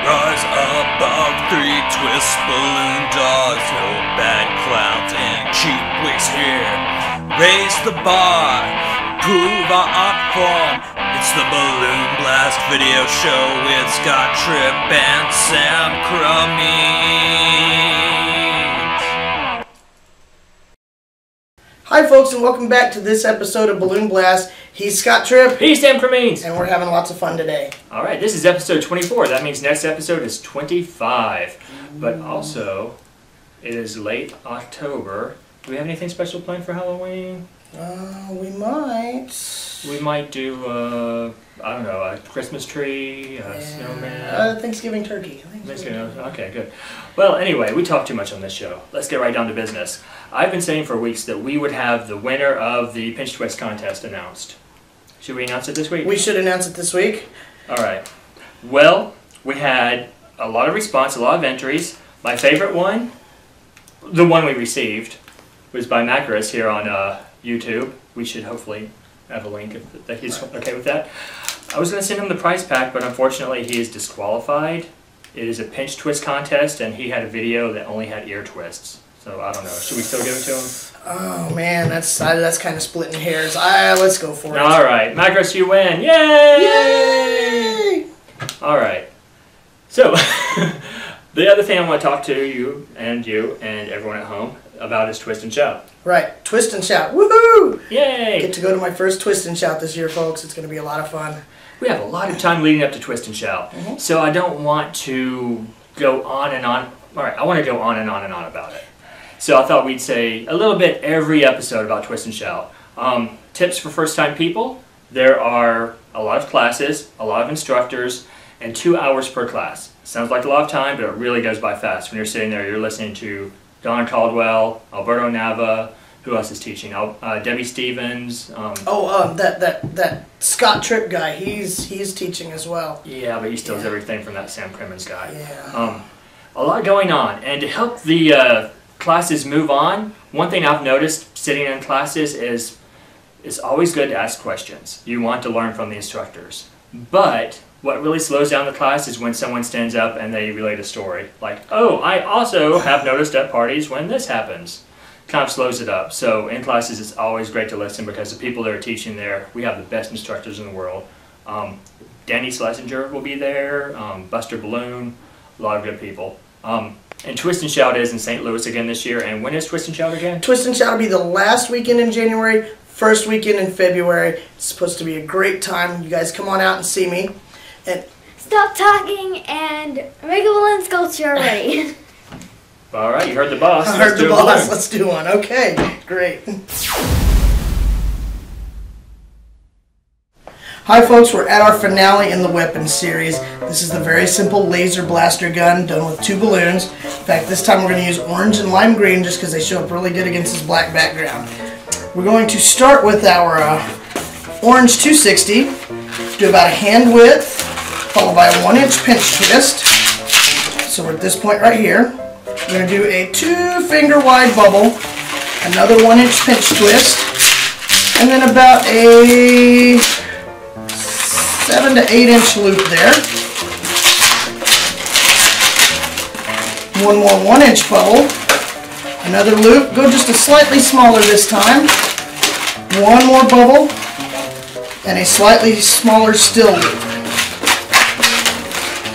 Rise above three twist balloon dogs, no bad clowns and cheap wigs here. Raise the bar, prove our art form. It's the Balloon Blast video show with Scott Tripp and Sam Crummies. Hi folks, and welcome back to this episode of Balloon Blast. He's Scott Tripp. He's Sam Crummies. And we're having lots of fun today. Alright, this is episode 24. That means next episode is 25. But also, it is late October. Do we have anything special planned for Halloween? We might. We might do, I don't know, a Christmas tree, a snowman. Thanksgiving turkey. Okay, good. Well, anyway, we talk too much on this show. Let's get right down to business. I've been saying for weeks that we would have the winner of the Pinch Twist contest announced. Should we announce it this week? We should announce it this week. Alright. Well, we had a lot of response, a lot of entries. My favorite one, the one we received, was by Macros here on YouTube. We should hopefully have a link if he's okay with that. I was going to send him the prize pack, but unfortunately he is disqualified. It is a pinch twist contest, and he had a video that only had ear twists. So I don't know. Should we still give it to him? Oh man, that's kind of splitting hairs. Let's go for it. All right, Macros, you win! Yay! Yay! All right. So the other thing I want to talk to you and everyone at home about is Twist and Shout. Right, Twist and Shout. Woohoo! Yay! Get to go to my first Twist and Shout this year, folks. It's going to be a lot of fun. We have a lot of time leading up to Twist and Shout, so I don't want to go on and on. All right, I want to go on and on and on about it. So I thought we'd say a little bit every episode about Twist and Shout. Tips for first-time people. There are a lot of classes, a lot of instructors, and 2 hours per class. Sounds like a lot of time, but it really goes by fast. When you're sitting there, you're listening to Don Caldwell, Alberto Nava. Who else is teaching? Debbie Stevens. That Scott Tripp guy. He's teaching as well. Yeah, but he steals everything from that Sam Crummies guy. Yeah. A lot going on, and to help the classes move on, one thing I've noticed sitting in classes is it's always good to ask questions. You want to learn from the instructors, but what really slows down the class is when someone stands up and they relate a story. Like, oh, I also have noticed at parties when this happens. Kind of slows it up. So in classes, it's always great to listen because the people that are teaching there, we have the best instructors in the world. Danny Schlesinger will be there, Buster Balloon, a lot of good people. And Twist and Shout is in St. Louis again this year. And when is Twist and Shout again? Twist and Shout will be the last weekend in January, first weekend in February. It's supposed to be a great time. You guys come on out and see me. And stop talking and make a balloon sculpture already. All right, you heard the boss. I heard the boss. Let's do one. Okay, great. Hi folks, we're at our finale in the weapons series. This is the very simple laser blaster gun done with 2 balloons. In fact, this time we're going to use orange and lime green just because they show up really good against this black background. We're going to start with our orange 260, do about a hand width, followed by a 1-inch pinch twist. So we're at this point right here. We're going to do a 2-finger wide bubble, another 1-inch pinch twist, and then about a 7 to 8-inch loop there. One more 1-inch bubble, Another loop, go just a slightly smaller this time. One more bubble, and a slightly smaller still loop.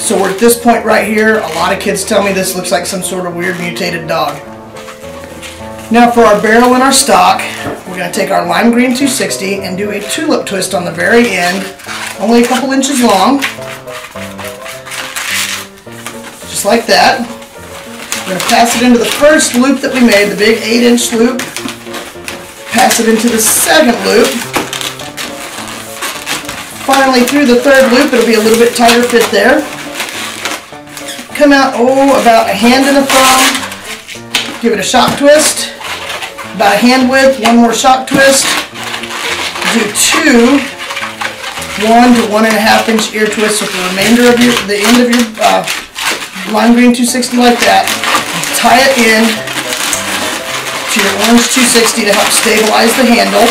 So we're at this point right here. A lot of kids tell me this looks like some sort of weird mutated dog. Now for our barrel and our stock, we're going to take our lime green 260 and do a tulip twist on the very end, only a couple inches long. Just like that. We're going to pass it into the first loop that we made, the big 8-inch loop. Pass it into the second loop. Finally through the third loop, it'll be a little bit tighter fit there. Come out, about a hand and a thumb. Give it a shock twist. About a hand width, one more shock twist. Do 2 1 to 1.5 inch ear twists with the remainder of the end of your lime green 260 like that. Tie it in to your orange 260 to help stabilize the handle.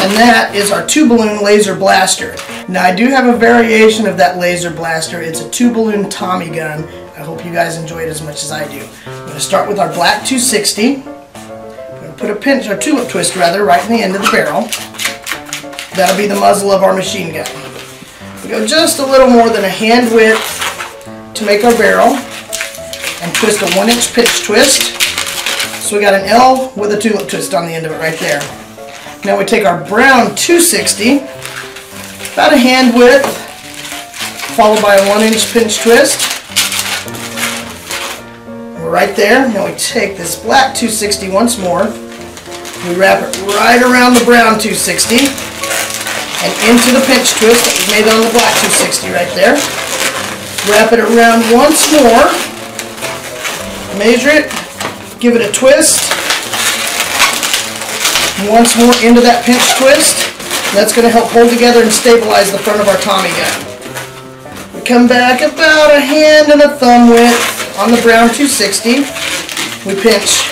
And that is our 2-balloon laser blaster. Now I do have a variation of that laser blaster. It's a 2-balloon Tommy gun. I hope you guys enjoy it as much as I do. I'm going to start with our black 260. I'm going to put a pinch, or tulip twist rather, right in the end of the barrel. That'll be the muzzle of our machine gun. We go just a little more than a hand width to make our barrel, and twist a 1-inch pitch twist. So we got an L with a tulip twist on the end of it right there. Now we take our brown 260, about a hand width, followed by a 1-inch pinch twist. We're right there. Now we take this black 260 once more. We wrap it right around the brown 260 and into the pinch twist that we made on the black 260 right there. Wrap it around once more. Measure it. Give it a twist. Once more into that pinch twist. That's going to help hold together and stabilize the front of our Tommy gun. We come back about a hand and a thumb width on the brown 260. We pinch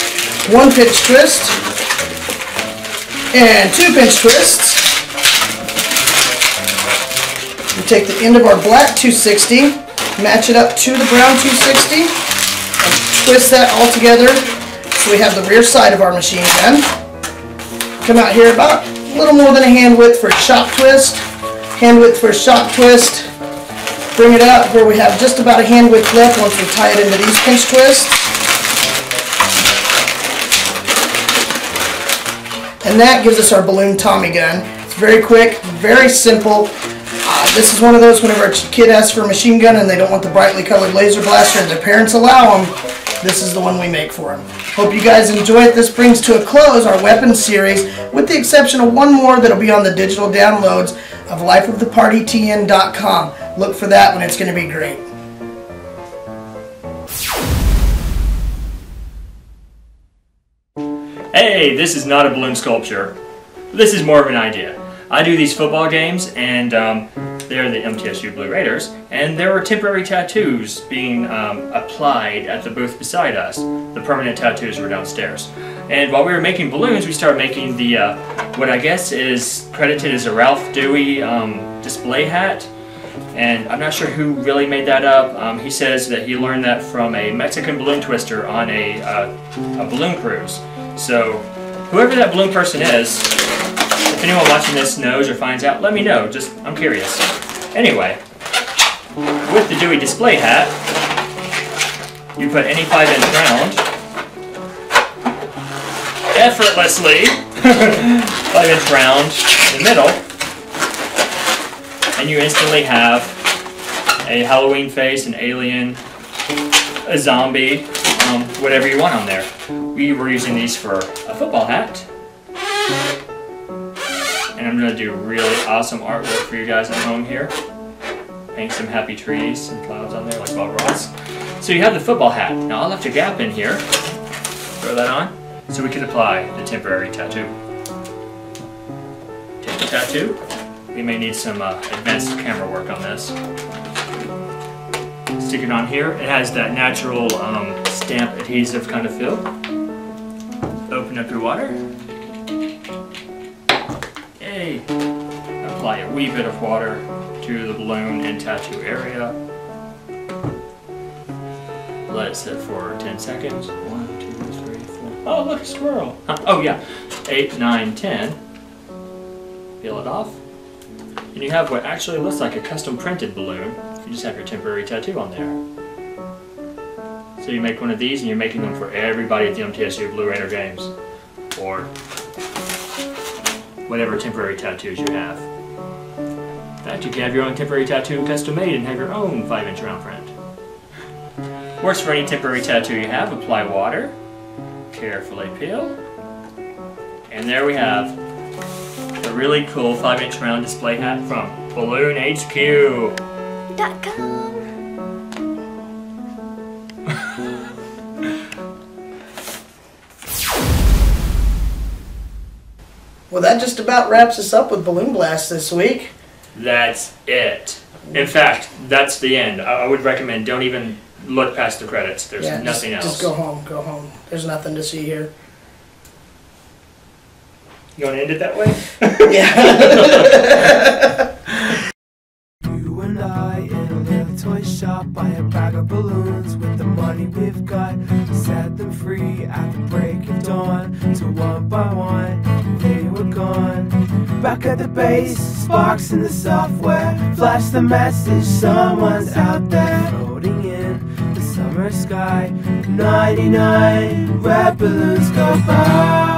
1 pinch twist and 2 pinch twists. We take the end of our black 260, match it up to the brown 260, and twist that all together so we have the rear side of our machine gun. Come out here about a little more than a hand width for a shock twist. Hand width for a shock twist. Bring it up where we have just about a hand width left once we tie it into these pinch twists. And that gives us our balloon Tommy gun. It's very quick, very simple. This is one of those whenever a kid asks for a machine gun and they don't want the brightly colored laser blaster and their parents allow them, this is the one we make for them. Hope you guys enjoy it. This brings to a close our weapons series, with the exception of one more that'll be on the digital downloads of lifeofthepartytn.com. Look for that one, it's going to be great. Hey, this is not a balloon sculpture. This is more of an idea. I do these football games, and they're the MTSU Blue Raiders, and there were temporary tattoos being applied at the booth beside us. The permanent tattoos were downstairs. And while we were making balloons, we started making the, what I guess is credited as a Ralph Dewey display hat. And I'm not sure who really made that up. He says that he learned that from a Mexican balloon twister on a balloon cruise. So whoever that balloon person is, if anyone watching this knows or finds out, let me know. Just, I'm curious. Anyway, with the Dewey display hat, you put any 5-inch round effortlessly 5-inch round in the middle, and you instantly have a Halloween face, an alien, a zombie, whatever you want on there. We were using these for a football hat. And I'm going to do really awesome artwork for you guys at home here. Paint some happy trees and clouds on there like Bob Ross. So you have the football hat. Now I left a gap in here. Throw that on so we can apply the temporary tattoo. Take the tattoo. We may need some advanced camera work on this. Stick it on here. It has that natural stamp adhesive kind of feel. Open up your water. Apply a wee bit of water to the balloon and tattoo area. Let it sit for 10 seconds. 1, 2, 3, 4. Oh, look, a squirrel. Oh, yeah. 8, 9, 10. Peel it off. And you have what actually looks like a custom printed balloon. You just have your temporary tattoo on there. So you make one of these and you're making them for everybody at the MTSU Blue Raider games. Or whatever temporary tattoos you have. In fact, you can have your own temporary tattoo custom made and have your own 5-inch round print. Works for any temporary tattoo you have. Apply water, carefully peel, and there we have a really cool 5-inch round display hat from BalloonHQ.com. Well, that just about wraps us up with Balloon Blast this week. That's it. In fact, that's the end. I would recommend don't even look past the credits. There's nothing else. Just go home. Go home. There's nothing to see here. You want to end it that way? Yeah. You and I in a little toy shop buy a bag of balloons with the money we've got. Set them free at the break of dawn. To one by one, they were gone. Back at the base, sparks in the software. Flash the message, someone's out there. Floating in the summer sky, 99 red balloons go by.